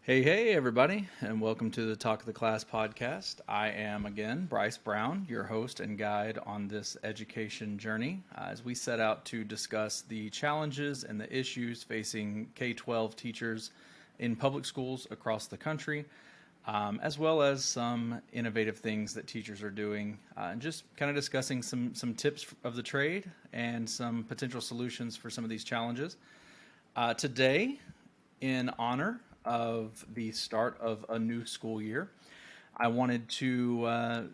Hey, everybody, and welcome to the Talk of the Class podcast. I am, again, Bryce Brown, your host and guide on this education journey as we set out to discuss the challenges and the issues facing K-12 teachers in public schools across the country, as well as some innovative things that teachers are doing, and just kind of discussing some tips of the trade and some potential solutions for some of these challenges. Today, in honor of the start of a new school year, I wanted to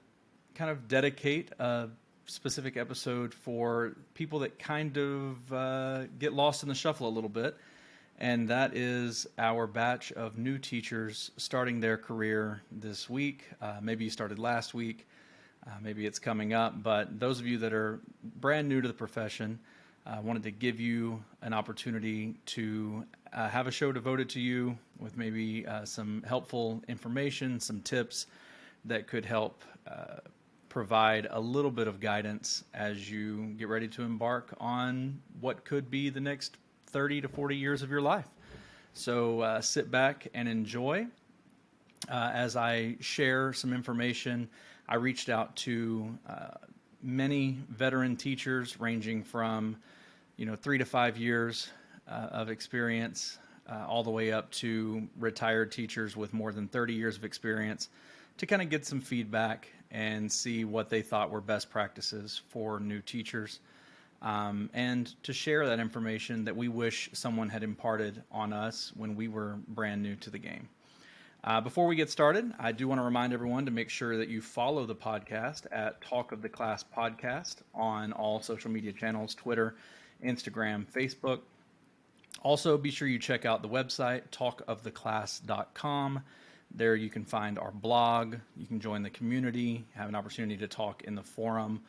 kind of dedicate a specific episode for people that kind of get lost in the shuffle a little bit, and that is our batch of new teachers starting their career this week. Maybe you started last week, maybe it's coming up, but those of you that are brand new to the profession, I wanted to give you an opportunity to have a show devoted to you with maybe some helpful information, some tips that could help provide a little bit of guidance as you get ready to embark on what could be the next 30 to 40 years of your life. So sit back and enjoy. As I share some information, I reached out to many veteran teachers ranging from 3 to 5 years of experience, all the way up to retired teachers with more than 30 years of experience to kind of get some feedback and see what they thought were best practices for new teachers, and to share that information that we wish someone had imparted on us when we were brand new to the game. Before we get started, I do want to remind everyone to make sure that you follow the podcast at Talk of the Class Podcast on all social media channels, Twitter, Instagram, Facebook. Also, be sure you check out the website, talkoftheclass.com. There you can find our blog. You can join the community, have an opportunity to talk in the forum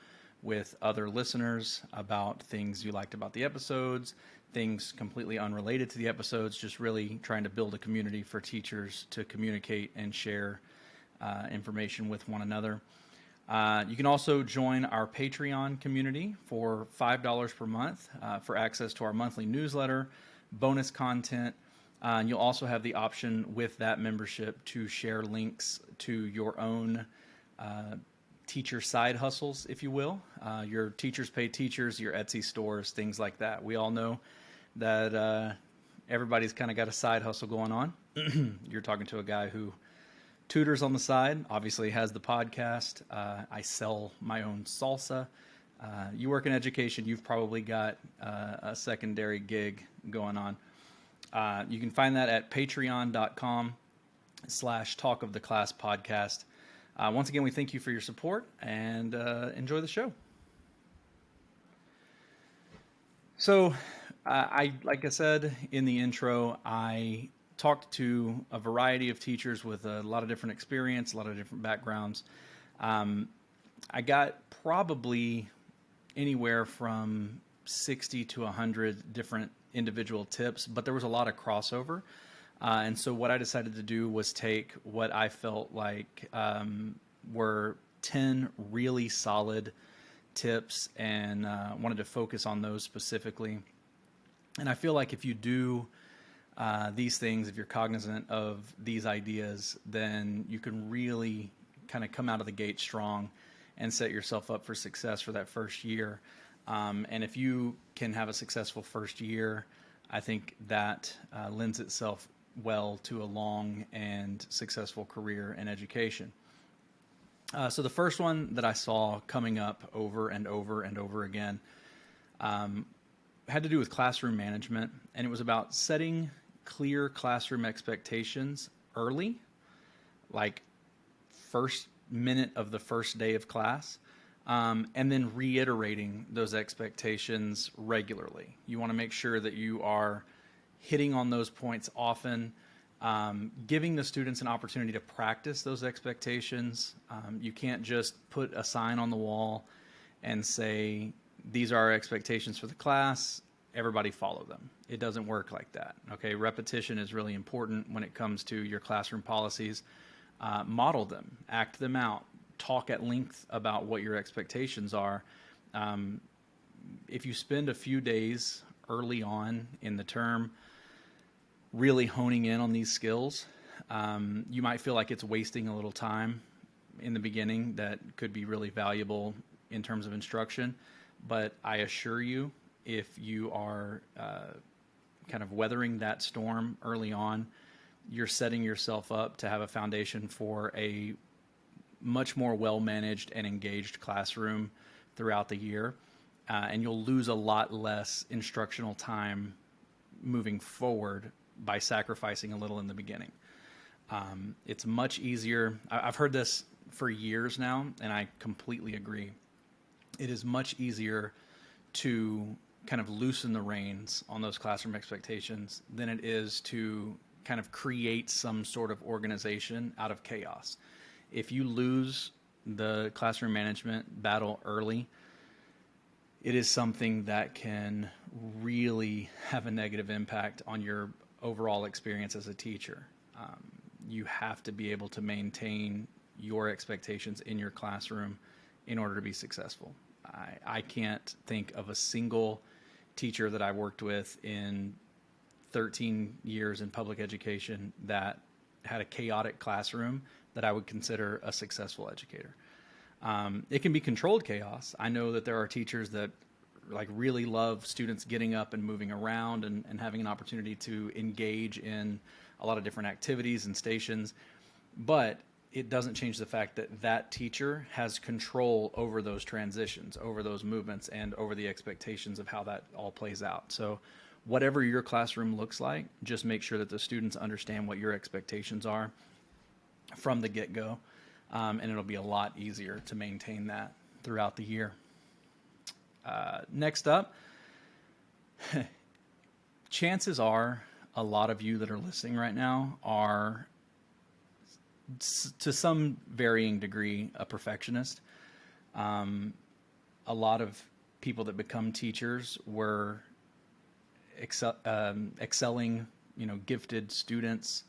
with other listeners about things you liked about the episodes, things completely unrelated to the episodes, just really trying to build a community for teachers to communicate and share information with one another. You can also join our Patreon community for $5 per month for access to our monthly newsletter, bonus content. And you'll also have the option with that membership to share links to your own teacher side hustles, if you will. Your teachers pay teachers, your Etsy stores, things like that. We all know that everybody's kind of got a side hustle going on. You're talking to a guy who tutors on the side, obviously has the podcast. I sell my own salsa. You work in education, you've probably got a secondary gig going on. You can find that at patreon.com/Talk of the Class podcast. Once again, we thank you for your support and enjoy the show. So, like I said in the intro, I talked to a variety of teachers with a lot of different experience, a lot of different backgrounds. I got probably anywhere from 60 to 100 different individual tips, but there was a lot of crossover. And so what I decided to do was take what I felt like were 10 really solid tips and wanted to focus on those specifically. And I feel like if you do these things, if you're cognizant of these ideas, then you can really kind of come out of the gate strong and set yourself up for success for that first year. And if you can have a successful first year, I think that lends itself well to a long and successful career in education. So the first one that I saw coming up over and over and over again had to do with classroom management, and it was about setting clear classroom expectations early, like first minute of the first day of class, and then reiterating those expectations regularly. You want to make sure that you are hitting on those points often, giving the students an opportunity to practice those expectations. You can't just put a sign on the wall and say, these are our expectations for the class, everybody follow them. It doesn't work like that. Okay, repetition is really important when it comes to your classroom policies. Model them, act them out, talk at length about what your expectations are. If you spend a few days early on in the term really honing in on these skills, You might feel like it's wasting a little time in the beginning that could be really valuable in terms of instruction. But I assure you, if you are kind of weathering that storm early on, you're setting yourself up to have a foundation for a much more well-managed and engaged classroom throughout the year. And you'll lose a lot less instructional time moving forward by sacrificing a little in the beginning. It's much easier. I've heard this for years now, and I completely agree. It is much easier to kind of loosen the reins on those classroom expectations than it is to kind of create some sort of organization out of chaos. If you lose the classroom management battle early, it is something that can really have a negative impact on your overall experience as a teacher. You have to be able to maintain your expectations in your classroom in order to be successful. I can't think of a single teacher that I worked with in 13 years in public education that had a chaotic classroom that I would consider a successful educator. It can be controlled chaos. I know that there are teachers that like really love students getting up and moving around and having an opportunity to engage in a lot of different activities and stations, but it doesn't change the fact that that teacher has control over those transitions, over those movements, and over the expectations of how that all plays out. So whatever your classroom looks like, just make sure that the students understand what your expectations are from the get-go, and it'll be a lot easier to maintain that throughout the year. Next up, chances are a lot of you that are listening right now are, to some varying degree, a perfectionist. A lot of people that become teachers were excelling, gifted students.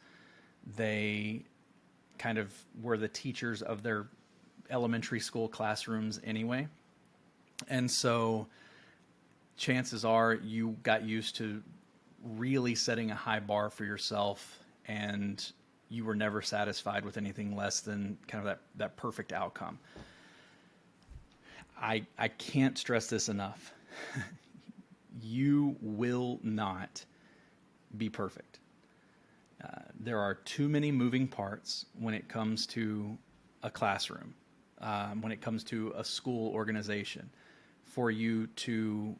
They kind of were the teachers of their elementary school classrooms anyway. And so chances are you got used to really setting a high bar for yourself, and you were never satisfied with anything less than kind of that perfect outcome. I can't stress this enough. You will not be perfect. There are too many moving parts when it comes to a classroom, when it comes to a school organization, for you to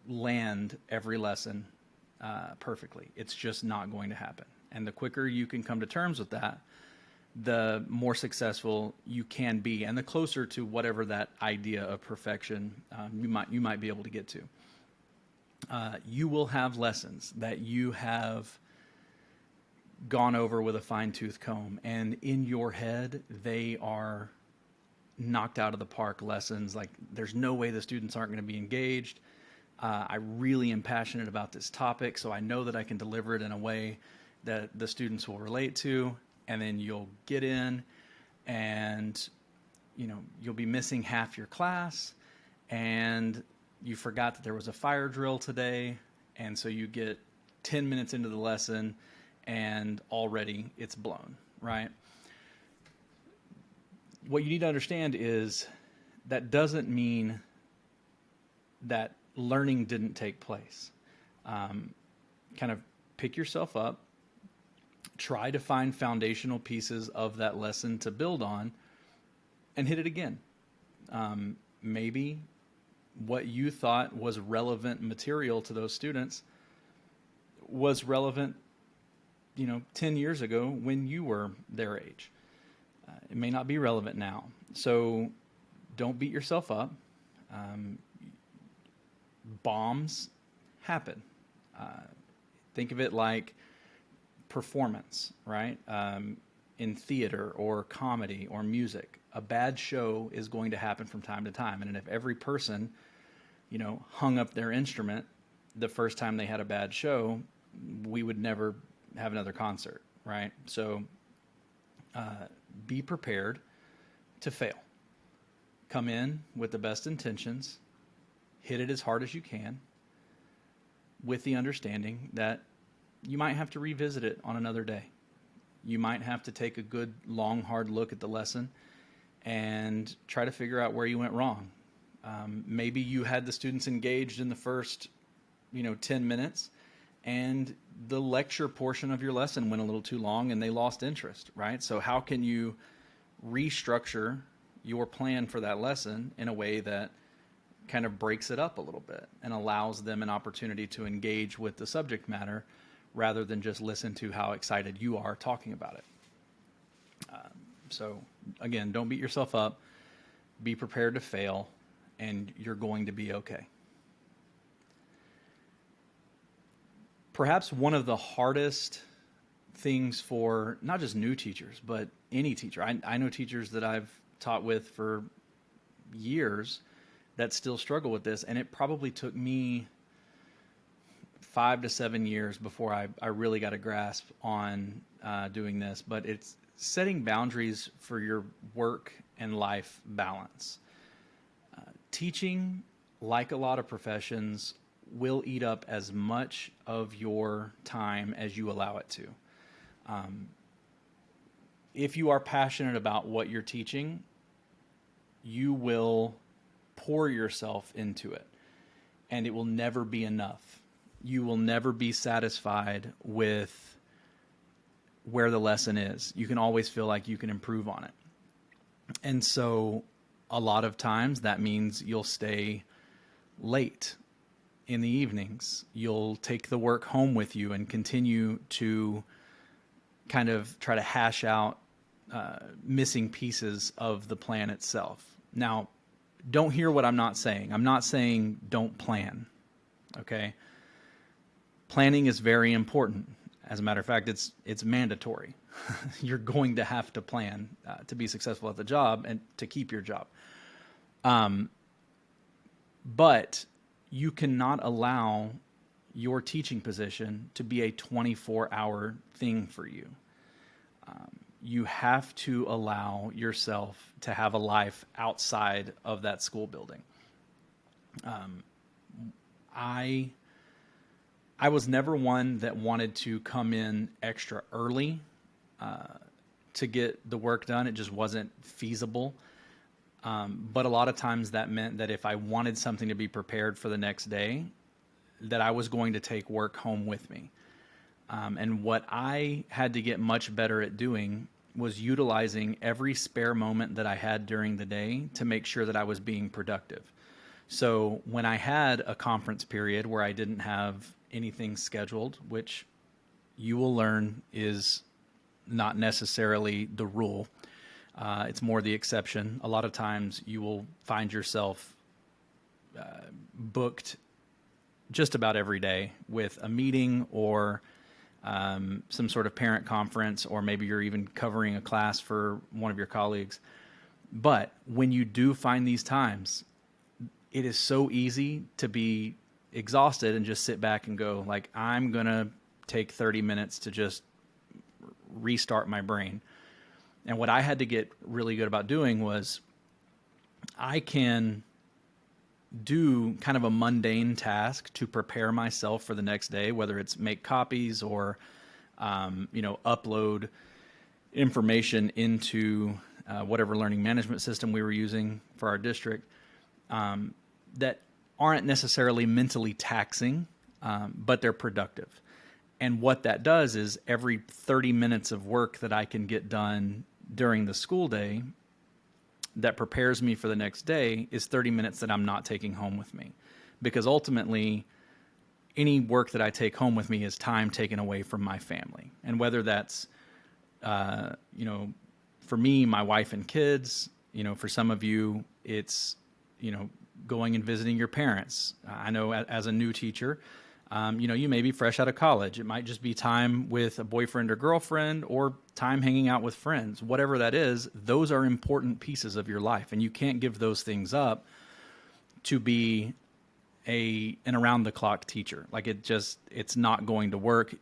land every lesson perfectly. It's just not going to happen. And the quicker you can come to terms with that, the more successful you can be, and the closer to whatever that idea of perfection you might be able to get to. You will have lessons that you have gone over with a fine-tooth comb, and in your head they are knocked out of the park lessons. Like, there's no way the students aren't going to be engaged. I really am passionate about this topic, so I know that I can deliver it in a way that the students will relate to. And then you'll get in and, you'll be missing half your class, and you forgot that there was a fire drill today. And so you get 10 minutes into the lesson and already it's blown, right? What you need to understand is that doesn't mean that learning didn't take place. Kind of pick yourself up, try to find foundational pieces of that lesson to build on, and hit it again. Maybe what you thought was relevant material to those students was relevant, 10 years ago when you were their age. It may not be relevant now. So don't beat yourself up. Bombs happen. Think of it like performance, right? In theater or comedy or music, a bad show is going to happen from time to time. And if every person, hung up their instrument the first time they had a bad show, we would never have another concert, right? So be prepared to fail. Come in with the best intentions, hit it as hard as you can, with the understanding that you might have to revisit it on another day. You might have to take a good, long, hard look at the lesson and try to figure out where you went wrong. Maybe you had the students engaged in the first, 10 minutes, and the lecture portion of your lesson went a little too long and they lost interest, right? So how can you restructure your plan for that lesson in a way that kind of breaks it up a little bit and allows them an opportunity to engage with the subject matter rather than just listen to how excited you are talking about it? So again, don't beat yourself up. Be prepared to fail, and you're going to be okay. Perhaps one of the hardest things for not just new teachers, but any teacher. I know teachers that I've taught with for years that still struggle with this, and it probably took me 5 to 7 years before I really got a grasp on doing this, but it's setting boundaries for your work and life balance. Teaching, like a lot of professions, will eat up as much of your time as you allow it to. If you are passionate about what you're teaching, you will pour yourself into it, and it will never be enough. You will never be satisfied with where the lesson is. You can always feel like you can improve on it. And so a lot of times that means you'll stay late in the evenings. You'll take the work home with you and continue to kind of try to hash out missing pieces of the plan itself. Now, don't hear what I'm not saying. I'm not saying don't plan, okay? Planning is very important. As a matter of fact, it's mandatory. You're going to have to plan to be successful at the job and to keep your job. But you cannot allow your teaching position to be a 24-hour thing for you. You have to allow yourself to have a life outside of that school building. I was never one that wanted to come in extra early to get the work done. It just wasn't feasible. But a lot of times that meant that if I wanted something to be prepared for the next day, that I was going to take work home with me. And what I had to get much better at doing was utilizing every spare moment that I had during the day to make sure that I was being productive. So when I had a conference period where I didn't have anything scheduled, which you will learn is not necessarily the rule, it's more the exception. A lot of times you will find yourself booked just about every day with a meeting or some sort of parent conference, or maybe you're even covering a class for one of your colleagues. But when you do find these times, it is so easy to be exhausted and just sit back and go, like, I'm going to take 30 minutes to just restart my brain. And what I had to get really good about doing was I can do kind of a mundane task to prepare myself for the next day, whether it's make copies or, upload information into whatever learning management system we were using for our district, that aren't necessarily mentally taxing, but they're productive. And what that does is every 30 minutes of work that I can get done during the school day that prepares me for the next day is 30 minutes that I'm not taking home with me. Because ultimately, any work that I take home with me is time taken away from my family. And whether that's, for me, my wife and kids, for some of you, it's, going and visiting your parents. I know as a new teacher, you may be fresh out of college. It might just be time with a boyfriend or girlfriend or time hanging out with friends. Whatever that is, those are important pieces of your life, and you can't give those things up to be an around-the-clock teacher. Like it's not going to work.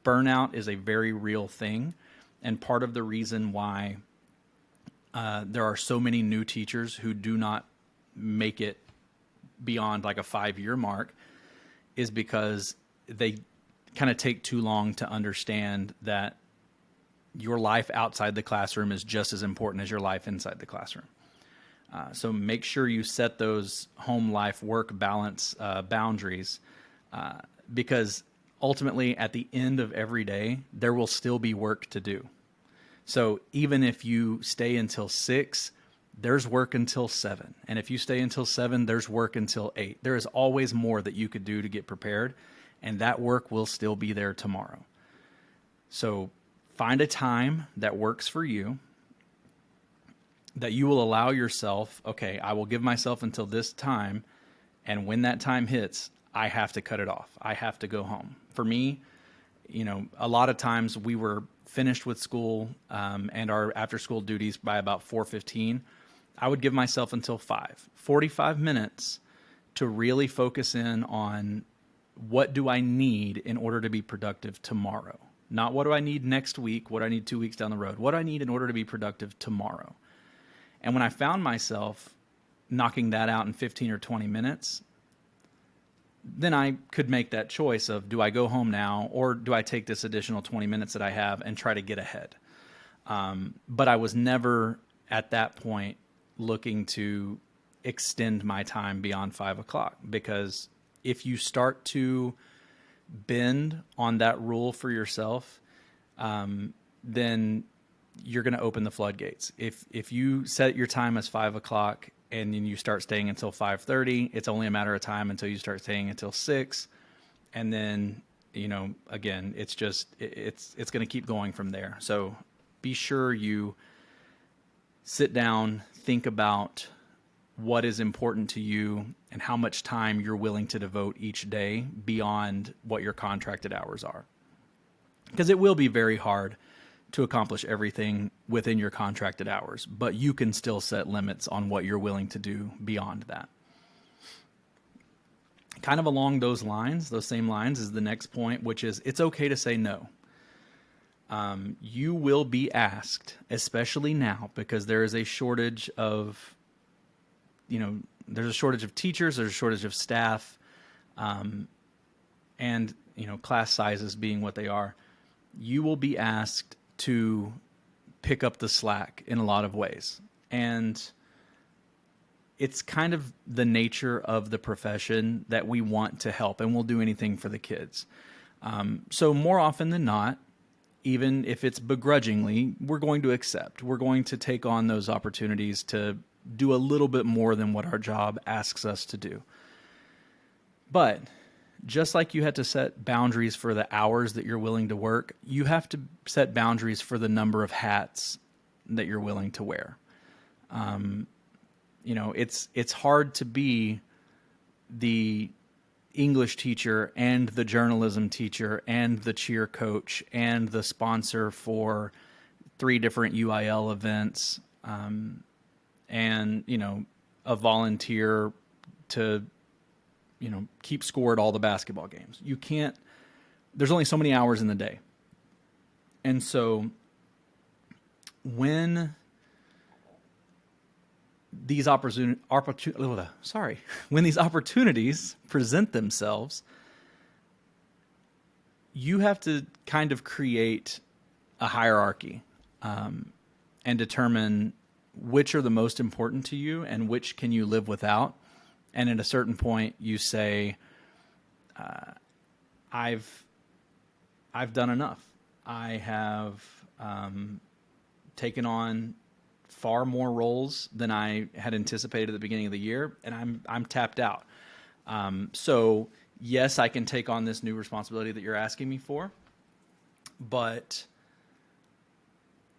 Burnout is a very real thing, and part of the reason why there are so many new teachers who do not make it beyond like a 5-year mark is because they kind of take too long to understand that your life outside the classroom is just as important as your life inside the classroom. So make sure you set those home life work balance boundaries, because ultimately at the end of every day, there will still be work to do. So even if you stay until 6, there's work until 7. And if you stay until 7, there's work until 8. There is always more that you could do to get prepared, and that work will still be there tomorrow. So find a time that works for you, that you will allow yourself, okay, I will give myself until this time, and when that time hits, I have to cut it off. I have to go home. For me, a lot of times we were finished with school and our after-school duties by about 4:15. I would give myself until 5, 45 minutes to really focus in on what do I need in order to be productive tomorrow. Not what do I need next week, what do I need 2 weeks down the road, what do I need in order to be productive tomorrow. And when I found myself knocking that out in 15 or 20 minutes, then I could make that choice of, do I go home now, or do I take this additional 20 minutes that I have and try to get ahead? But I was never at that point looking to extend my time beyond 5 o'clock, because if you start to bend on that rule for yourself, then you're going to open the floodgates. If you set your time as 5 o'clock and then you start staying until 5:30, it's only a matter of time until you start staying until 6. And then, again, it's going to keep going from there. So be sure you sit down, think about what is important to you and how much time you're willing to devote each day beyond what your contracted hours are. Because it will be very hard to accomplish everything within your contracted hours, but you can still set limits on what you're willing to do beyond that. Kind of along those same lines is the next point, which is it's okay to say no. You will be asked, especially now, because there is a shortage of, there's a shortage of teachers, there's a shortage of staff, and, class sizes being what they are. You will be asked to pick up the slack in a lot of ways. And it's kind of the nature of the profession that we want to help, and we'll do anything for the kids. So more often than not, even if it's begrudgingly, we're going to accept. We're going to take on those opportunities to do a little bit more than what our job asks us to do. But just like you had to set boundaries for the hours that you're willing to work, you have to set boundaries for the number of hats that you're willing to wear. It's hard to be the English teacher and the journalism teacher and the cheer coach and the sponsor for 3 different UIL events, and, a volunteer to, keep score at all the basketball games. You can't, there's only so many hours in the day. And so when these when these opportunities present themselves, you have to kind of create a hierarchy, and determine which are the most important to you and which can you live without. And at a certain point, you say, I've done enough. I have taken on far more roles than I had anticipated at the beginning of the year, and I'm tapped out. So yes, I can take on this new responsibility that you're asking me for, but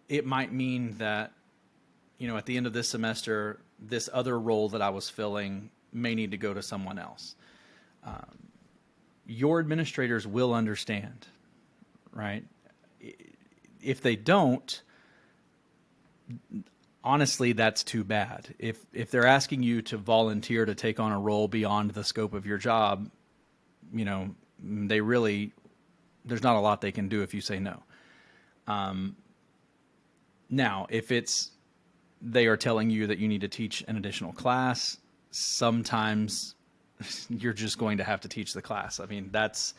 it might mean that, at the end of this semester, this other role that I was filling may need to go to someone else. Your administrators will understand, right? If they don't, honestly, that's too bad. If they're asking you to volunteer to take on a role beyond the scope of your job, there's not a lot they can do if you say no. Now, if they are telling you that you need to teach an additional class, sometimes you're just going to have to teach the class. I mean, that's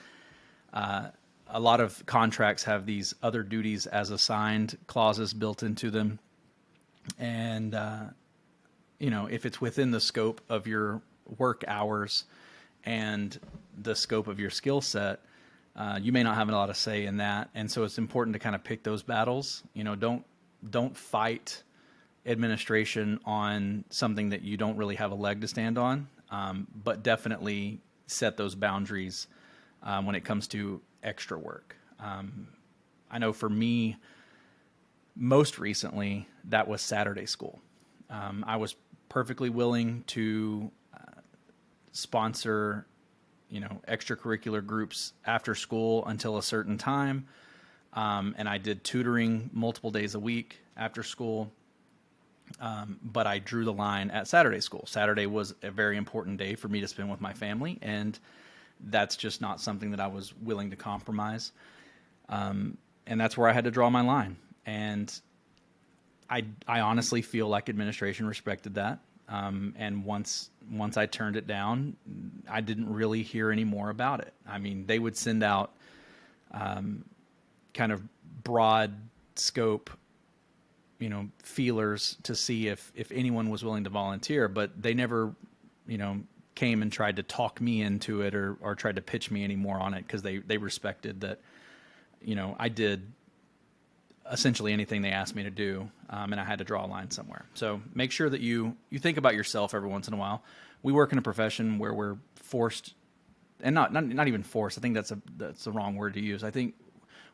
a lot of contracts have these other duties as assigned clauses built into them. And, if it's within the scope of your work hours and the scope of your skill set, you may not have a lot of say in that. And so it's important to kind of pick those battles. Don't fight administration on something that you don't really have a leg to stand on, but definitely set those boundaries when it comes to extra work. I know for me, most recently, that was Saturday school. I was perfectly willing to sponsor, extracurricular groups after school until a certain time. And I did tutoring multiple days a week after school. But I drew the line at Saturday school. Saturday was a very important day for me to spend with my family, and that's just not something that I was willing to compromise. And that's where I had to draw my line. And I honestly feel like administration respected that. And once I turned it down, I didn't really hear any more about it. I mean, they would send out kind of broad scope, feelers to see if anyone was willing to volunteer, but they never, came and tried to talk me into it or tried to pitch me any more on it, because they respected that, I did essentially anything they asked me to do, and I had to draw a line somewhere. So make sure that you think about yourself every once in a while. We work in a profession where we're forced, and not even forced. I think that's the wrong word to use. I think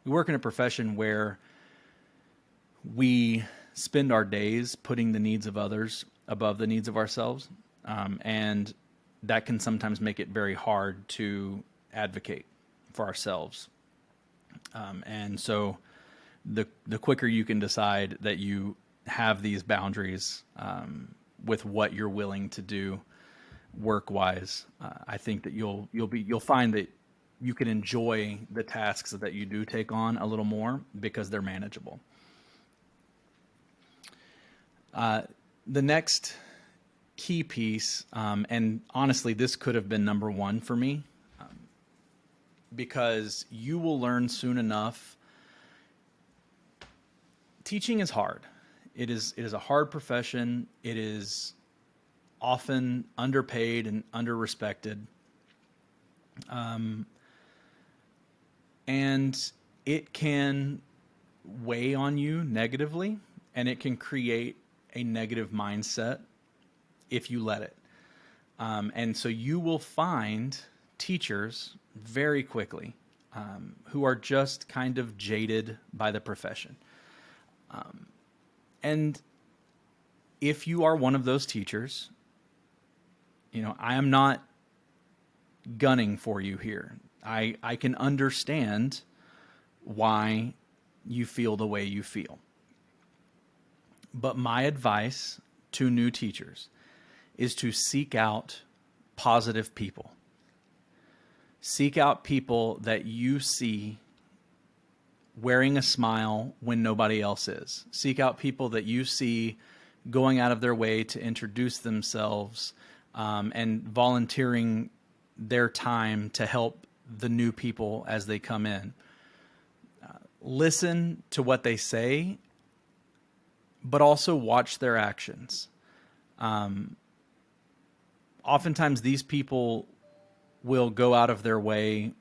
we work in a profession where we spend our days putting the needs of others above the needs of ourselves, and that can sometimes make it very hard to advocate for ourselves. And so the quicker you can decide that you have these boundaries with what you're willing to do work-wise, I think that you'll find that you can enjoy the tasks that you do take on a little more because they're manageable. The next key piece, and honestly, this could have been number one for me, because you will learn soon enough. Teaching is hard. It is a hard profession. It is often underpaid and underrespected. And it can weigh on you negatively, and it can create a negative mindset if you let it. And so you will find teachers very quickly who are just kind of jaded by the profession. And if you are one of those teachers, I am not gunning for you here. I can understand why you feel the way you feel. But my advice to new teachers is to seek out positive people. Seek out people that you see wearing a smile when nobody else is. Seek out people that you see going out of their way to introduce themselves and volunteering their time to help the new people as they come in. Listen to what they say, but also watch their actions. Oftentimes these people will go out of their way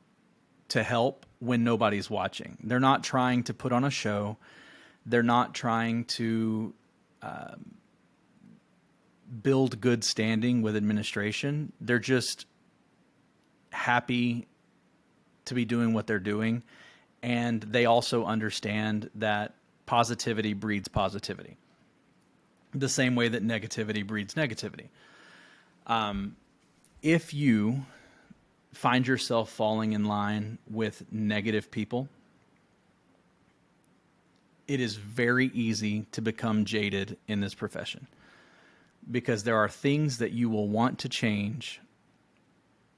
to help when nobody's watching. They're not trying to put on a show. They're not trying to build good standing with administration. They're just happy to be doing what they're doing. And they also understand that positivity breeds positivity, the same way that negativity breeds negativity. If you find yourself falling in line with negative people, it is very easy to become jaded in this profession, because there are things that you will want to change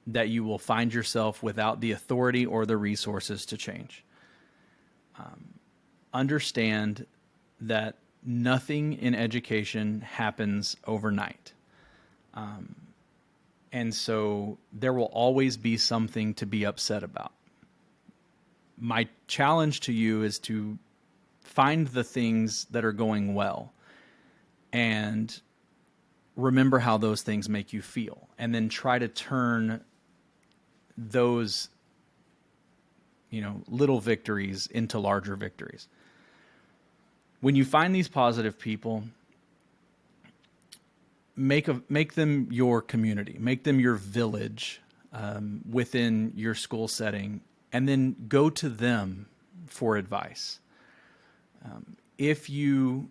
that you will find yourself without the authority or the resources to change. Understand that nothing in education happens overnight. And so there will always be something to be upset about. my challenge to you is to find the things that are going well and remember how those things make you feel, and then try to turn those, little victories into larger victories. When you find these positive people, make them your community, make them your village within your school setting, and then go to them for advice. If you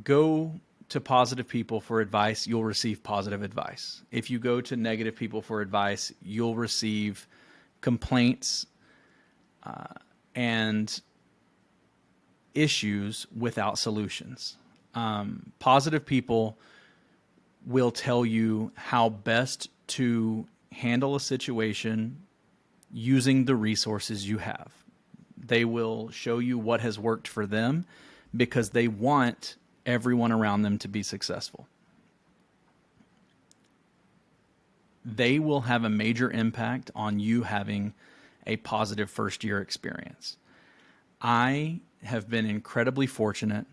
go to positive people for advice, you'll receive positive advice. If you go to negative people for advice, you'll receive complaints and issues without solutions. Positive people will tell you how best to handle a situation using the resources you have. They will show you what has worked for them because they want everyone around them to be successful. They will have a major impact on you having a positive first year experience. I have been incredibly fortunate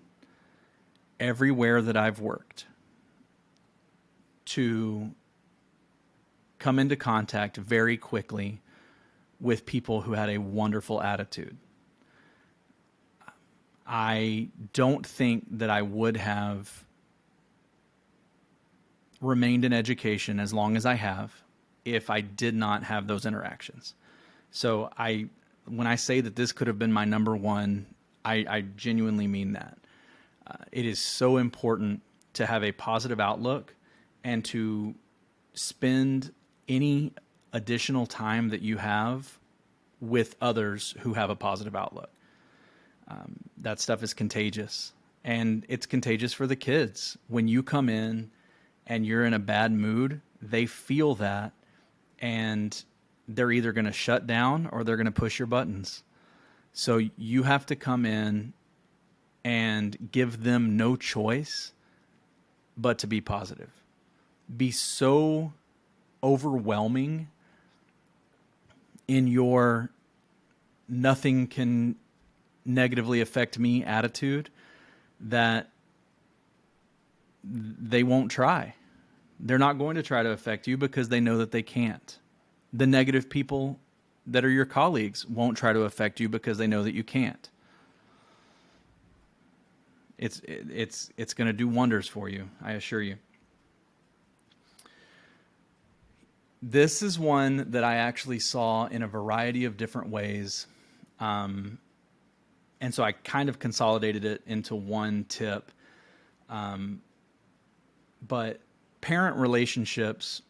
everywhere that I've worked to come into contact very quickly with people who had a wonderful attitude. I don't think that I would have remained in education as long as I have if I did not have those interactions. So when I say that this could have been my number one, I genuinely mean that. It is so important to have a positive outlook and to spend any additional time that you have with others who have a positive outlook. That stuff is contagious, and it's contagious for the kids. When you come in and you're in a bad mood, they feel that, and they're either going to shut down or they're going to push your buttons. So you have to come in and give them no choice but to be positive. Be so overwhelming in your nothing can negatively affect me attitude that they won't try. They're not going to try to affect you because they know that they can't. The negative people that are your colleagues won't try to affect you because they know that you can't. It's going to do wonders for you, I assure you. This is one that I actually saw in a variety of different ways. And so I kind of consolidated it into one tip. But parent relationships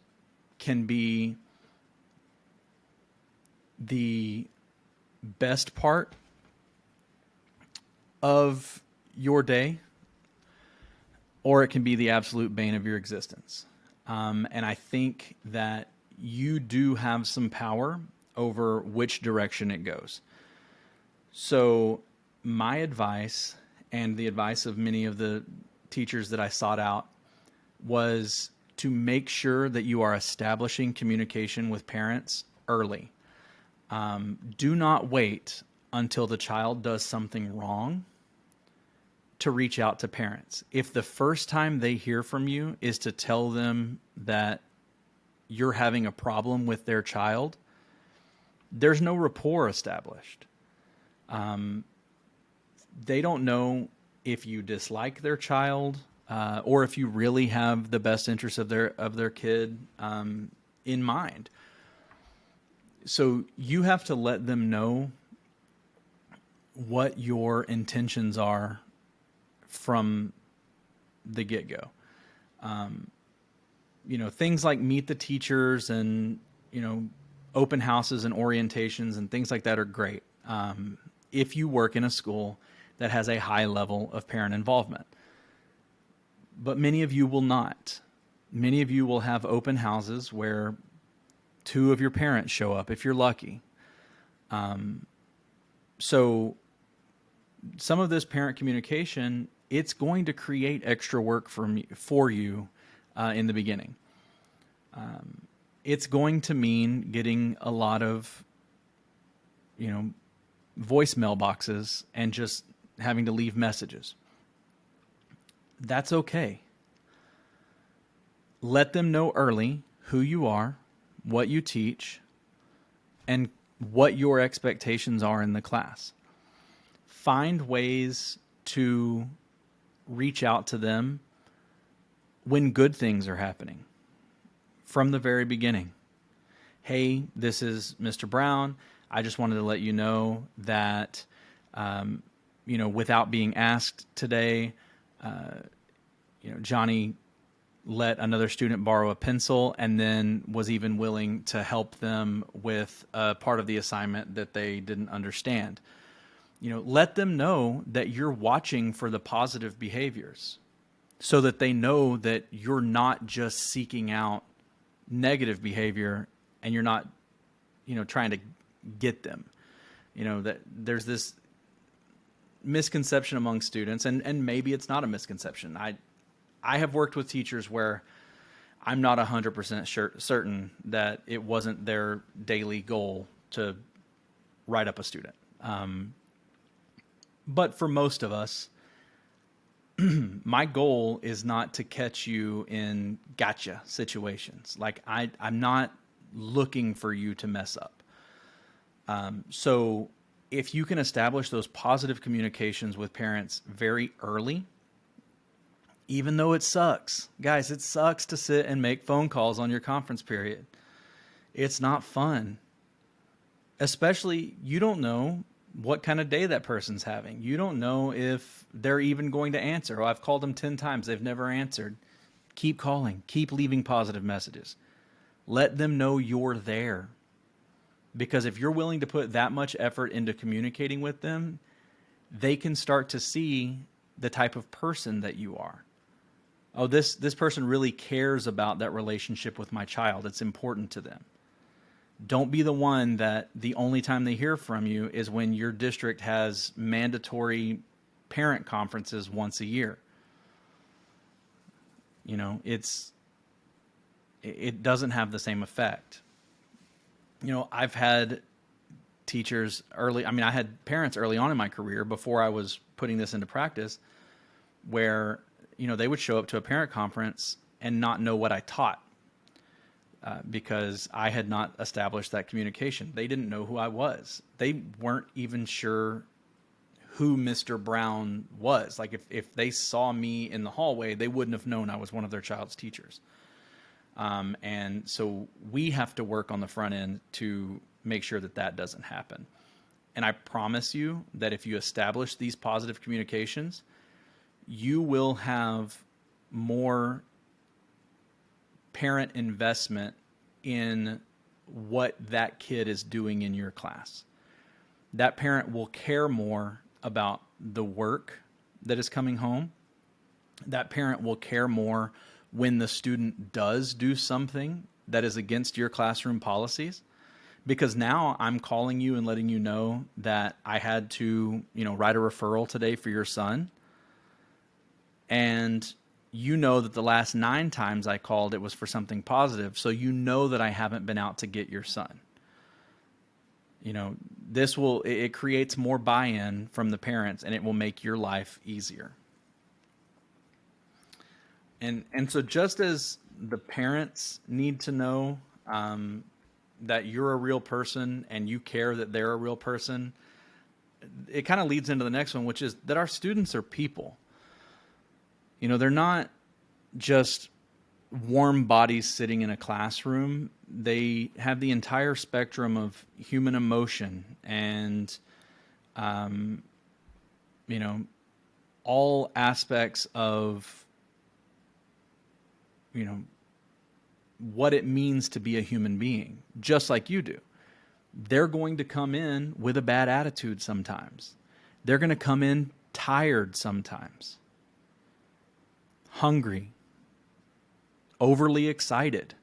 can be the best part of your day, or it can be the absolute bane of your existence. And I think that you do have some power over which direction it goes. So my advice, and the advice of many of the teachers that I sought out, was to make sure that you are establishing communication with parents early. Do not wait until the child does something wrong to reach out to parents. If the first time they hear from you is to tell them that you're having a problem with their child, there's no rapport established. They don't know if you dislike their child, or if you really have the best interest of their kid in mind. So you have to let them know what your intentions are from the get-go. Things like meet the teachers and, open houses and orientations and things like that are great. If you work in a school that has a high level of parent involvement. But many of you will not. Many of you will have open houses where 2 of your parents show up if you're lucky. So some of this parent communication, it's going to create extra work for you in the beginning. It's going to mean getting a lot of voicemail boxes and just having to leave messages. That's okay. Let them know early who you are, what you teach, and what your expectations are in the class. Find ways to reach out to them when good things are happening from the very beginning. Hey, this is Mr. Brown. I just wanted to let you know that, without being asked today, Johnny let another student borrow a pencil and then was even willing to help them with a part of the assignment that they didn't understand. Let them know that you're watching for the positive behaviors so that they know that you're not just seeking out negative behavior and you're not, trying to get them. That there's this misconception among students, and maybe it's not a misconception. I have worked with teachers where I'm not 100% certain that it wasn't their daily goal to write up a student. But for most of us, my goal is not to catch you in gotcha situations. Like I'm not looking for you to mess up. So if you can establish those positive communications with parents very early, even though it sucks, guys, it sucks to sit and make phone calls on your conference period. It's not fun. Especially, you don't know what kind of day that person's having. You don't know if they're even going to answer. Oh, I've called them 10 times. They've never answered. Keep calling. Keep leaving positive messages. Let them know you're there. Because if you're willing to put that much effort into communicating with them, they can start to see the type of person that you are. Oh, this person really cares about that relationship with my child. It's important to them. Don't be the one that the only time they hear from you is when your district has mandatory parent conferences once a year. It doesn't have the same effect. I've had teachers I had parents early on in my career before I was putting this into practice where, they would show up to a parent conference and not know what I taught. Because I had not established that communication. They didn't know who I was. They weren't even sure who Mr. Brown was. Like if they saw me in the hallway, they wouldn't have known I was one of their child's teachers. And so we have to work on the front end to make sure that doesn't happen. And I promise you that if you establish these positive communications, you will have more parent investment in what that kid is doing in your class. That parent will care more about the work that is coming home. That parent will care more when the student does do something that is against your classroom policies. Because now I'm calling you and letting you know that I had to, write a referral today for your son. And you know that the last 9 times I called, it was for something positive. So you know that I haven't been out to get your son. It creates more buy-in from the parents, and it will make your life easier. And so just as the parents need to know that you're a real person and you care that they're a real person, it kind of leads into the next one, which is that our students are people. They're not just warm bodies sitting in a classroom. They have the entire spectrum of human emotion and, all aspects of, what it means to be a human being, just like you do. They're going to come in with a bad attitude sometimes. They're going to come in tired sometimes. Hungry, overly excited.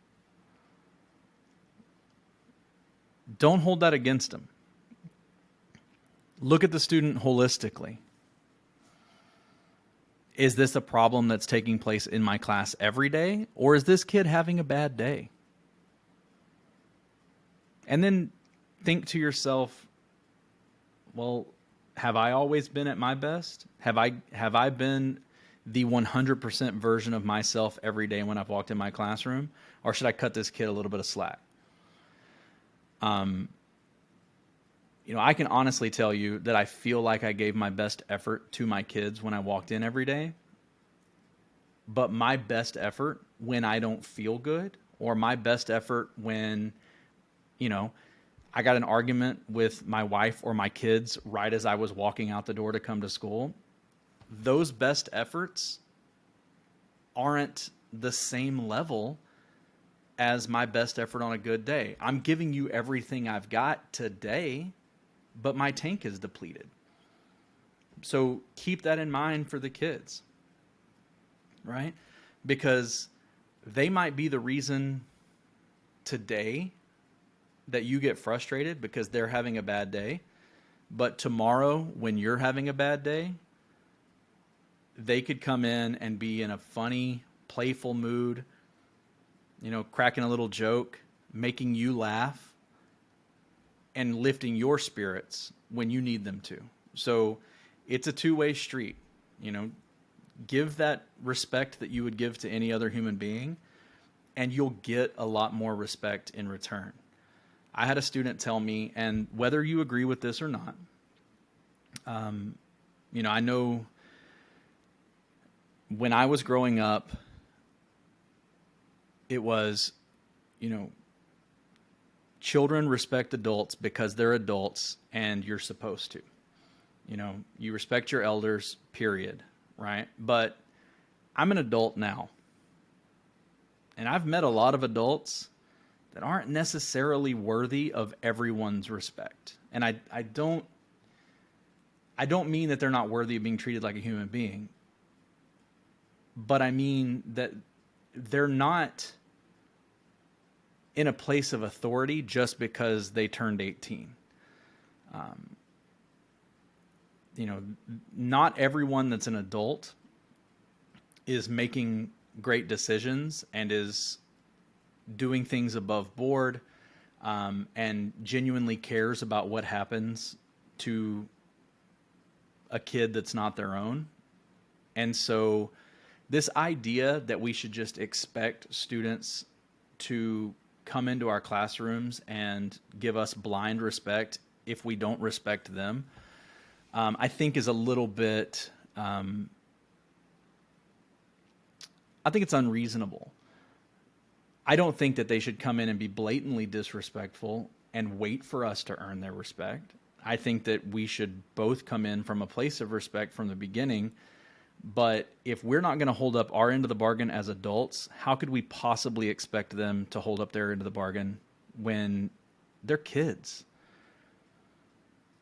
Don't hold that against them. Look at the student holistically. Is this a problem that's taking place in my class every day, or is this kid having a bad day? And then think to yourself, Well, have I always been at my best? Have I been the 100% version of myself every day when I've walked in my classroom, or should I cut this kid a little bit of slack? I can honestly tell you that I feel like I gave my best effort to my kids when I walked in every day. But my best effort when I don't feel good, or my best effort when, I got an argument with my wife or my kids right as I was walking out the door to come to school, those best efforts aren't the same level as my best effort on a good day. I'm giving you everything I've got today, but my tank is depleted. So keep that in mind for the kids, right? Because they might be the reason today that you get frustrated because they're having a bad day. But tomorrow, when you're having a bad day, they could come in and be in a funny, playful mood, cracking a little joke, making you laugh, and lifting your spirits when you need them to. So it's a two-way street. Give that respect that you would give to any other human being, and you'll get a lot more respect in return. I had a student tell me, and whether you agree with this or not, I know when I was growing up, it was, children respect adults because they're adults and you're supposed to. You respect your elders, period, right? But I'm an adult now. And I've met a lot of adults that aren't necessarily worthy of everyone's respect. And I don't mean that they're not worthy of being treated like a human being, but I mean that they're not in a place of authority just because they turned 18. Not everyone that's an adult is making great decisions and is doing things above board, and genuinely cares about what happens to a kid that's not their own. And so this idea that we should just expect students to come into our classrooms and give us blind respect if we don't respect them, I think is a little bit, I think it's unreasonable. I don't think that they should come in and be blatantly disrespectful and wait for us to earn their respect. I think that we should both come in from a place of respect from the beginning. But if we're not going to hold up our end of the bargain as adults, how could we possibly expect them to hold up their end of the bargain when they're kids?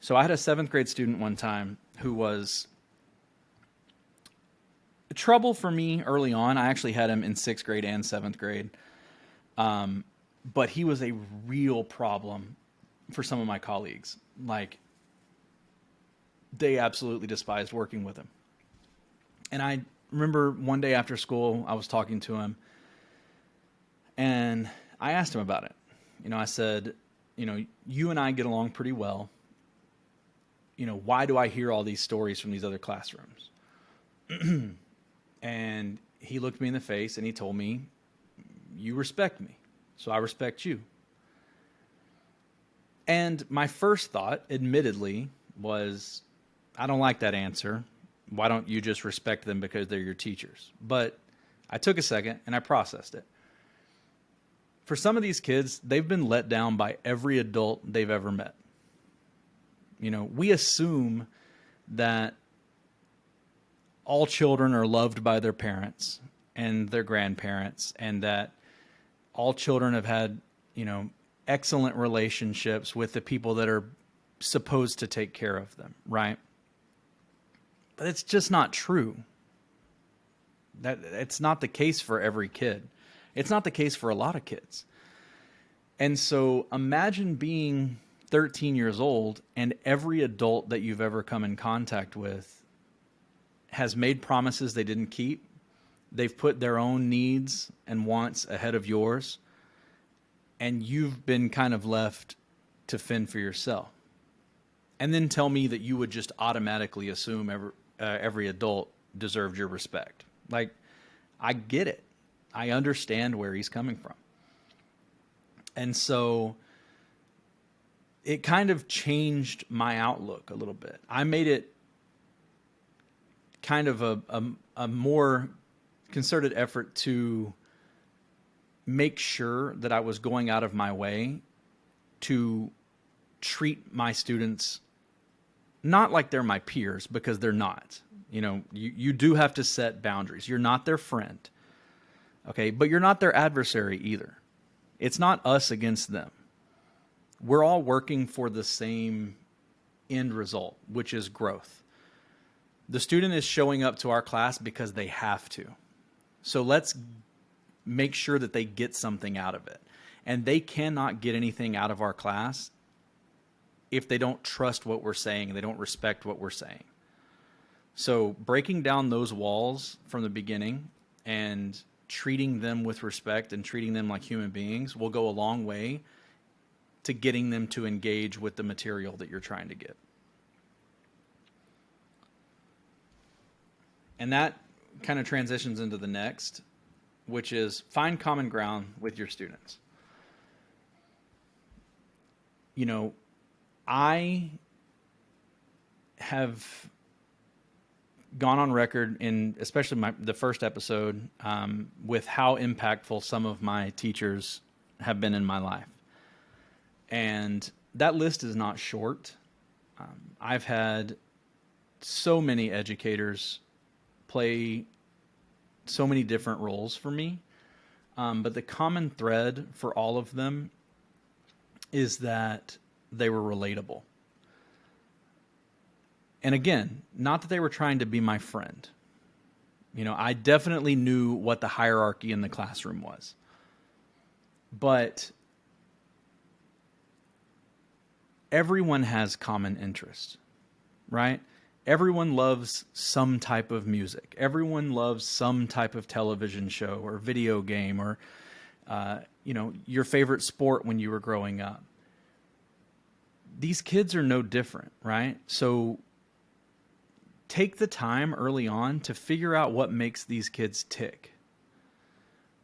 So I had a 7th grade student one time who was trouble for me early on. I actually had him in 6th grade and 7th grade. But he was a real problem for some of my colleagues. Like, they absolutely despised working with him. And I remember one day after school, I was talking to him, and I asked him about it. I said, you and I get along pretty well. Why do I hear all these stories from these other classrooms? And he looked me in the face and he told me, you respect me, so I respect you. And my first thought, admittedly, was, I don't like that answer. Why don't you just respect them because they're your teachers? But I took a second and I processed it. For some of these kids, they've been let down by every adult they've ever met. We assume that all children are loved by their parents and their grandparents, and that all children have had, excellent relationships with the people that are supposed to take care of them, right? But it's just not true. It's not the case for every kid. It's not the case for a lot of kids. And so imagine being 13 years old and every adult that you've ever come in contact with has made promises they didn't keep. They've put their own needs and wants ahead of yours, and you've been kind of left to fend for yourself. and then tell me that you would just automatically assume every adult deserved your respect. Like, I get it. I understand where he's coming from. And so it kind of changed my outlook a little bit. I made it kind of a more concerted effort to make sure that I was going out of my way to treat my students not like they're my peers, because they're not. You know, you do have to set boundaries. You're not their friend, okay? But you're not their adversary either. It's not us against them. We're all working for the same end result, which is growth. The student is showing up to our class because they have to. So let's make sure that they get something out of it. And they cannot get anything out of our class if they don't trust what we're saying and they don't respect what we're saying. So breaking down those walls from the beginning and treating them with respect and treating them like human beings will go a long way to getting them to engage with the material that you're trying to get. And that kind of transitions into the next, which is find common ground with your students. You know, I have gone on record in, especially the first episode, with how impactful some of my teachers have been in my life. And that list is not short. I've had so many educators play so many different roles for me. But the common thread for all of them is that they were relatable. And again, not that they were trying to be my friend. You know, I definitely knew what the hierarchy in the classroom was. But everyone has common interests, right? Everyone loves some type of music. Everyone loves some type of television show or video game or, your favorite sport when you were growing up. These kids are no different, right? So take the time early on to figure out what makes these kids tick.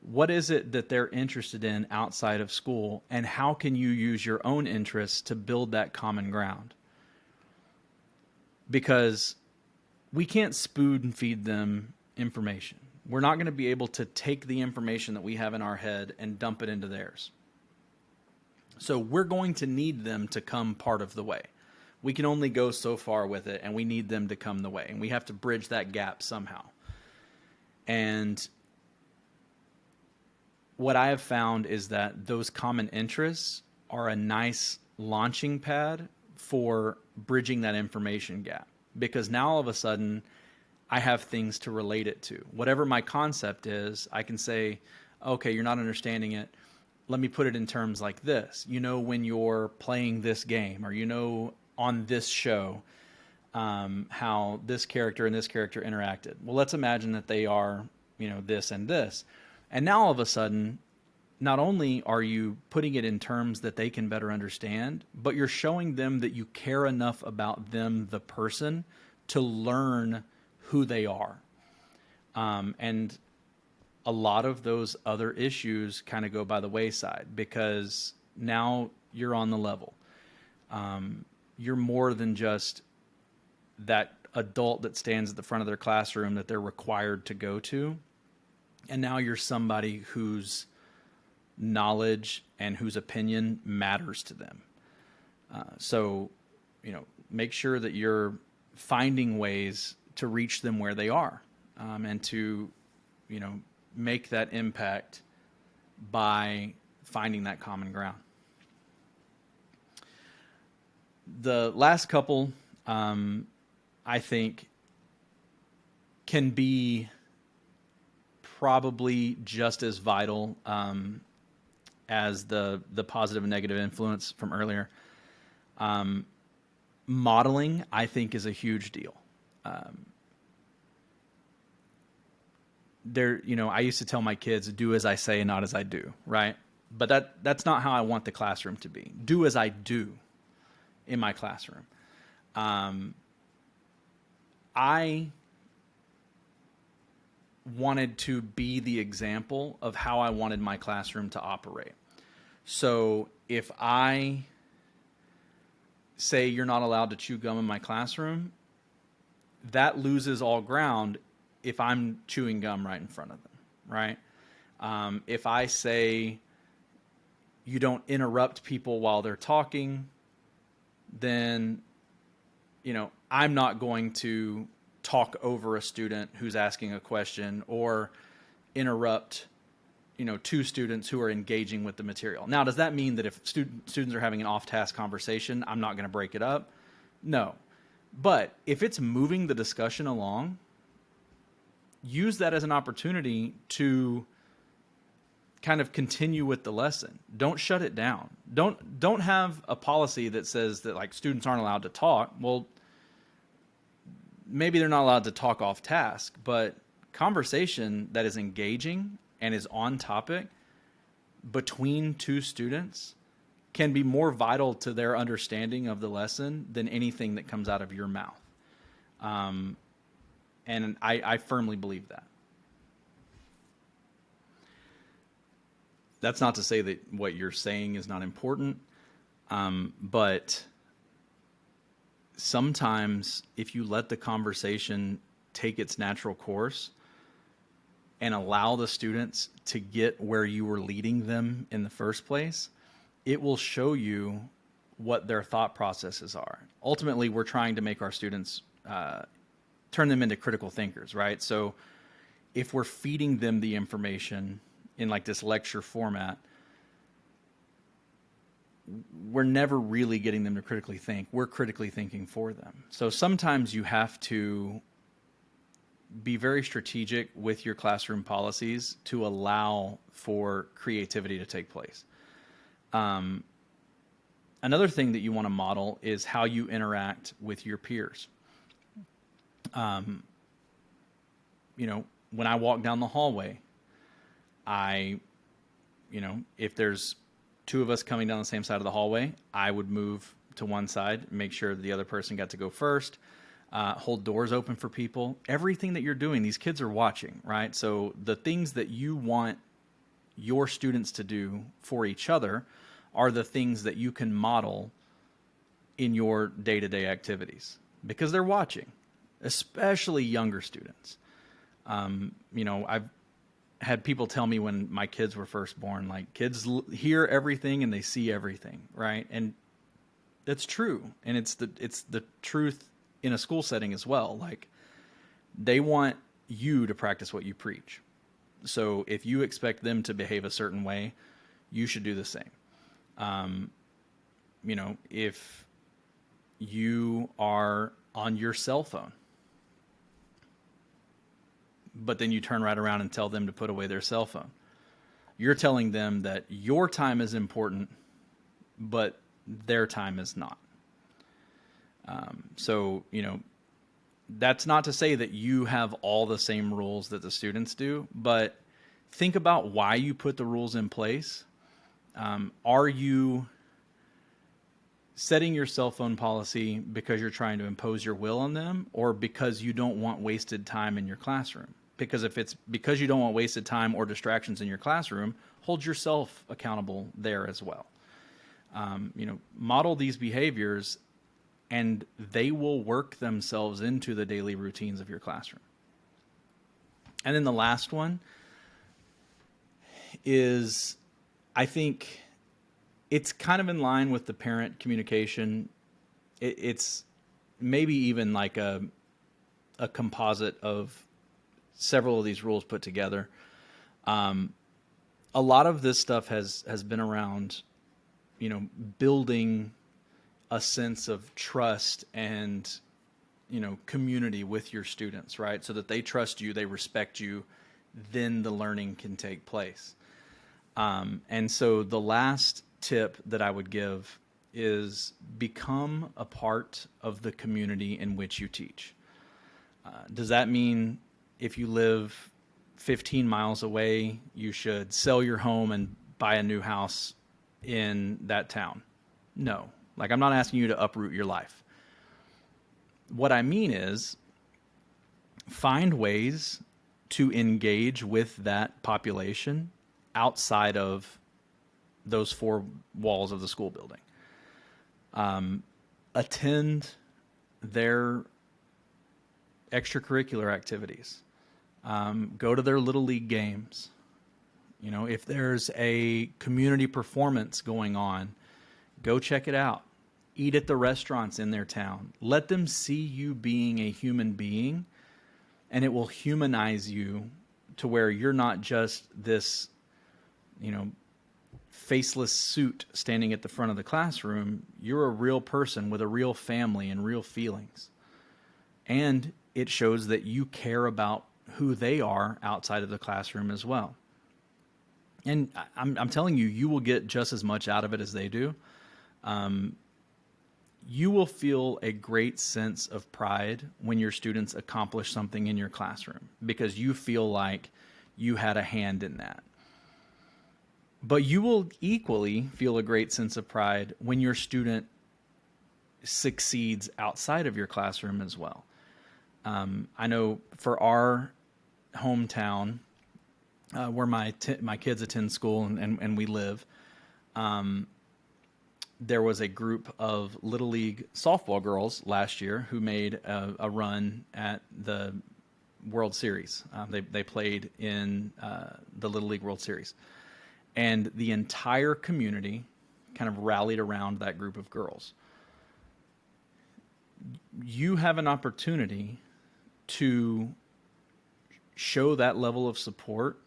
What is it that they're interested in outside of school, and how can you use your own interests to build that common ground? Because we can't spoon feed them information. We're not going to be able to take the information that we have in our head and dump it into theirs. So we're going to need them to come part of the way. We can only go so far with it, and we need them to come the way. And we have to bridge that gap somehow. And what I have found is that those common interests are a nice launching pad for bridging that information gap. Because now all of a sudden, I have things to relate it to. Whatever my concept is, I can say, okay, you're not understanding it. Let me put it in terms like this. You know, when you're playing this game, or you know, on this show, how this character and this character interacted. Well, let's imagine that they are, this and this. And now all of a sudden, not only are you putting it in terms that they can better understand, but you're showing them that you care enough about them, the person, to learn who they are. And a lot of those other issues kind of go by the wayside, because now you're on the level. You're more than just that adult that stands at the front of their classroom that they're required to go to. And now you're somebody whose knowledge and whose opinion matters to them. So, make sure that you're finding ways to reach them where they are, and to, make that impact by finding that common ground. The last couple, I think, can be probably just as vital as the positive and negative influence from earlier. Modeling, I think, is a huge deal. I used to tell my kids, do as I say, not as I do, right? But that's not how I want the classroom to be. Do as I do in my classroom. I wanted to be the example of how I wanted my classroom to operate. So if I say you're not allowed to chew gum in my classroom, that loses all ground if I'm chewing gum right in front of them, right? If I say you don't interrupt people while they're talking, then, I'm not going to talk over a student who's asking a question or interrupt, two students who are engaging with the material. Now, does that mean that if students are having an off-task conversation, I'm not going to break it up? No. But if it's moving the discussion along, use that as an opportunity to kind of continue with the lesson. Don't shut it down. Don't have a policy that says that like students aren't allowed to talk. Well, maybe they're not allowed to talk off task, but conversation that is engaging and is on topic between two students can be more vital to their understanding of the lesson than anything that comes out of your mouth. And I firmly believe that. That's not to say that what you're saying is not important, but sometimes if you let the conversation take its natural course and allow the students to get where you were leading them in the first place, it will show you what their thought processes are. Ultimately, we're trying to make our students turn them into critical thinkers, right? So if we're feeding them the information in like this lecture format, we're never really getting them to critically think. We're critically thinking for them. So sometimes you have to be very strategic with your classroom policies to allow for creativity to take place. Another thing that you want to model is how you interact with your peers. When I walk down the hallway, if there's two of us coming down the same side of the hallway, I would move to one side, make sure the other person got to go first, hold doors open for people. Everything that you're doing, these kids are watching, right? So the things that you want your students to do for each other are the things that you can model in your day-to-day activities because they're watching, especially younger students. I've had people tell me when my kids were first born, like kids hear everything and they see everything, right? And that's true. And it's the truth in a school setting as well. Like they want you to practice what you preach. So if you expect them to behave a certain way, you should do the same. If you are on your cell phone, but then you turn right around and tell them to put away their cell phone, you're telling them that your time is important, but their time is not. That's not to say that you have all the same rules that the students do, but think about why you put the rules in place. Are you setting your cell phone policy because you're trying to impose your will on them, or because you don't want wasted time in your classroom? Because if it's because you don't want wasted time or distractions in your classroom, hold yourself accountable there as well. Model these behaviors and they will work themselves into the daily routines of your classroom. And then the last one is, I think it's kind of in line with the parent communication. It's maybe even like a composite of several of these rules put together. A lot of this stuff has been around, building a sense of trust and, community with your students, right? So that they trust you, they respect you, then the learning can take place. And so the last tip that I would give is become a part of the community in which you teach. Does that mean if you live 15 miles away, you should sell your home and buy a new house in that town? No. Like, I'm not asking you to uproot your life. what I mean is find ways to engage with that population outside of those four walls of the school building. Attend their extracurricular activities. Go to their little league games. If there's a community performance going on, go check it out. Eat at the restaurants in their town. Let them see you being a human being, and it will humanize you to where you're not just this, faceless suit standing at the front of the classroom. You're a real person with a real family and real feelings. And it shows that you care about who they are outside of the classroom as well. And I'm telling you, you will get just as much out of it as they do. You will feel a great sense of pride when your students accomplish something in your classroom because you feel like you had a hand in that. But you will equally feel a great sense of pride when your student succeeds outside of your classroom as well. I know for our hometown, where my kids attend school and we live, there was a group of Little League softball girls last year who made a run at the World Series. They played in the Little League World Series. And the entire community kind of rallied around that group of girls. You have an opportunity to show that level of support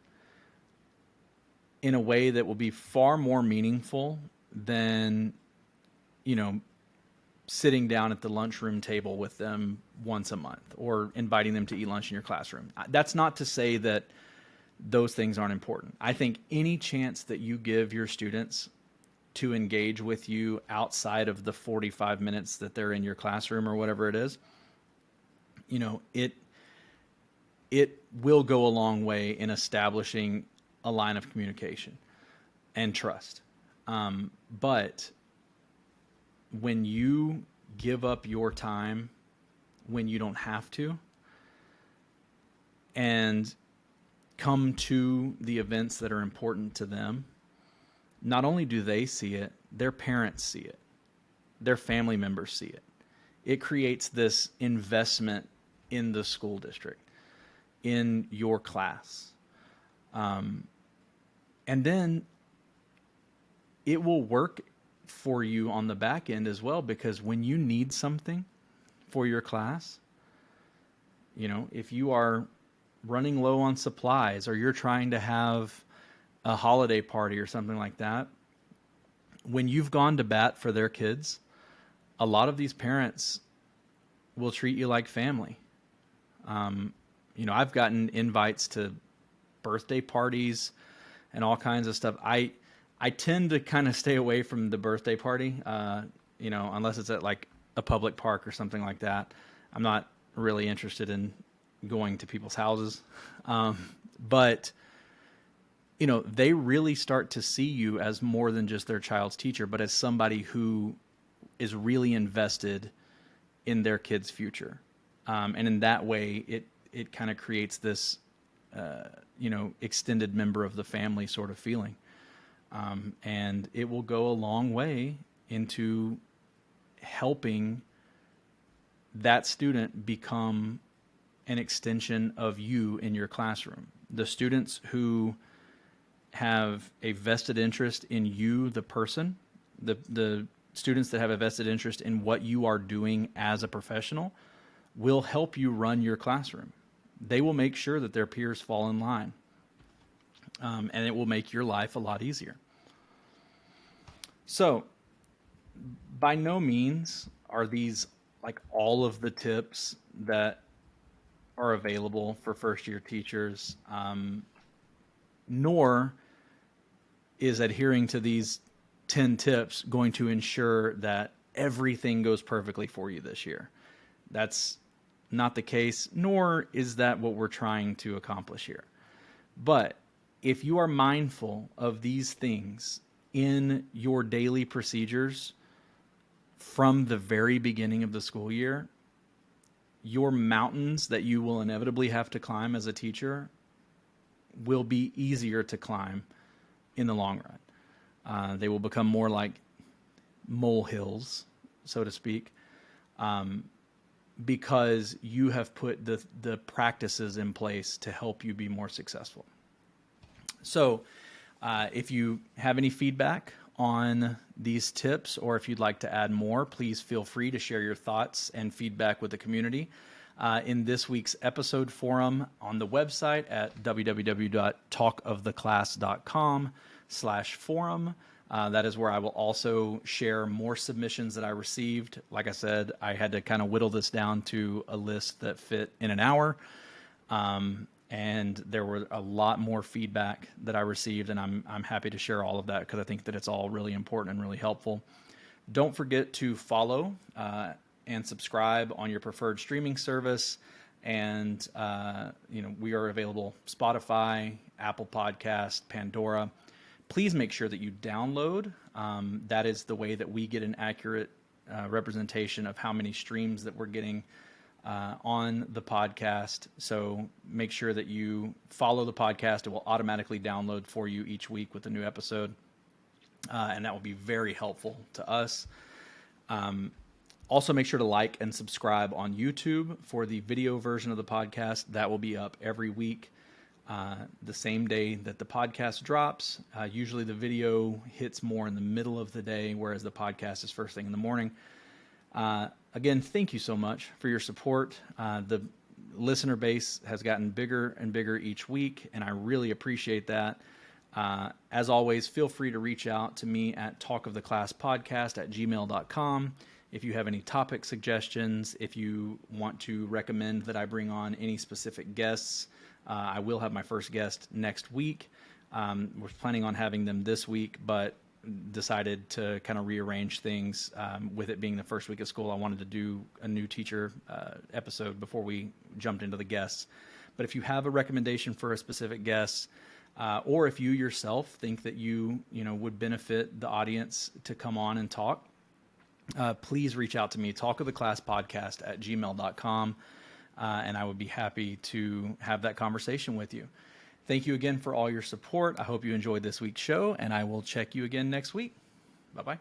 in a way that will be far more meaningful than, sitting down at the lunchroom table with them once a month or inviting them to eat lunch in your classroom. That's not to say that those things aren't important. I think any chance that you give your students to engage with you outside of the 45 minutes that they're in your classroom or whatever it is, it will go a long way in establishing a line of communication and trust. But when you give up your time when you don't have to and come to the events that are important to them, not only do they see it, their parents see it, their family members see it. It creates this investment in the school district, in your class. And then it will work for you on the back end as well, because when you need something for your class, if you are running low on supplies or you're trying to have a holiday party or something like that, when you've gone to bat for their kids, a lot of these parents will treat you like family. I've gotten invites to birthday parties and all kinds of stuff. I tend to kind of stay away from the birthday party, unless it's at like a public park or something like that. I'm not really interested in going to people's houses. But they really start to see you as more than just their child's teacher, but as somebody who is really invested in their kid's future. And in that way, it kind of creates this, extended member of the family sort of feeling. And it will go a long way into helping that student become an extension of you in your classroom. The students who have a vested interest in you, the person, the students that have a vested interest in what you are doing as a professional will help you run your classroom. They will make sure that their peers fall in line. And it will make your life a lot easier. So, by no means are these like all of the tips that are available for first-year teachers, nor is adhering to these 10 tips going to ensure that everything goes perfectly for you this year. That's not the case, nor is that what we're trying to accomplish here. But if you are mindful of these things in your daily procedures from the very beginning of the school year, your mountains that you will inevitably have to climb as a teacher will be easier to climb in the long run. They will become more like molehills, so to speak, because you have put the practices in place to help you be more successful. So if you have any feedback on these tips, or if you'd like to add more, please feel free to share your thoughts and feedback with the community in this week's episode forum on the website at www.talkoftheclass.com/forum. That is where I will also share more submissions that I received. Like I said, I had to kind of whittle this down to a list that fit in an hour. And there were a lot more feedback that I received, and I'm happy to share all of that because I think that it's all really important and really helpful. Don't forget to follow and subscribe on your preferred streaming service. And we are available Spotify, Apple Podcast, Pandora. Please make sure that you download. That is the way that we get an accurate representation of how many streams that we're getting on the podcast. So make sure that you follow the podcast. It will automatically download for you each week with a new episode. And that will be very helpful to us. Also, make sure to like and subscribe on YouTube for the video version of the podcast. That will be up every week, the same day that the podcast drops. Usually the video hits more in the middle of the day, whereas the podcast is first thing in the morning. Again, thank you so much for your support. The listener base has gotten bigger and bigger each week, and I really appreciate that. As always, feel free to reach out to me at talkoftheclasspodcast@gmail.com. If you have any topic suggestions, if you want to recommend that I bring on any specific guests, I will have my first guest next week. We're planning on having them this week, but decided to kind of rearrange things. With it being the first week of school, I wanted to do a new teacher episode before we jumped into the guests. But if you have a recommendation for a specific guest, or if you yourself think that you would benefit the audience to come on and talk, please reach out to me, talkoftheclasspodcast@gmail.com, and I would be happy to have that conversation with you. Thank you again for all your support. I hope you enjoyed this week's show, and I will check you again next week. Bye-bye.